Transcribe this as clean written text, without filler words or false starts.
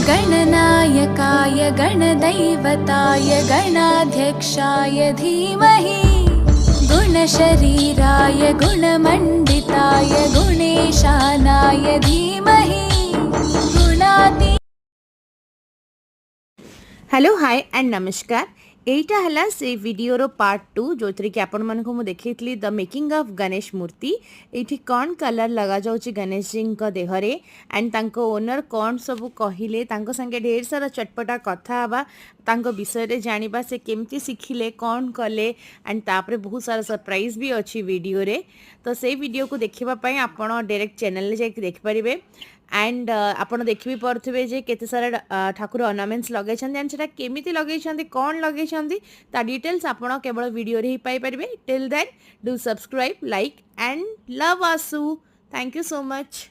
गणनायकाय गणदैवताय गणाध्यक्षाय धीमहि गुणशरीराय गुणमण्डिताय गुणेशानाय धीमहि गुणाति। Hello hi and नमस्कार। एटा हला से वीडियोर पार्ट 2 जो कि आपण मन को मु देखैतली द मेकिंग ऑफ गणेश मूर्ति। एठी कौन कलर लगा जाउची गणेश जी को देहरे एंड तांको ओनर कौन सब कहिले तांको संगे ढेर सारा चटपटा कथा हवा तांको विषय रे जानिबा से केमती शिखिले कौन कले एंड तापरे बहुत सारा सरप्राइज भी अच्छी वीडियो रे। तो से वीडियो को देखिबा पई आपण डायरेक्ट चैनल ले जाके देख परिबे एंड आपण देखि भी पड़ुथिबे जे केते सारा ठाकुर ऑर्नामेंट्स लगे एंड सेटा केमिति लगे कौन लगे ता डिटेल्स आपण केवल वीडियो रे ही पाई परिबे। Till then do subscribe like and love आसु। Thank you so much.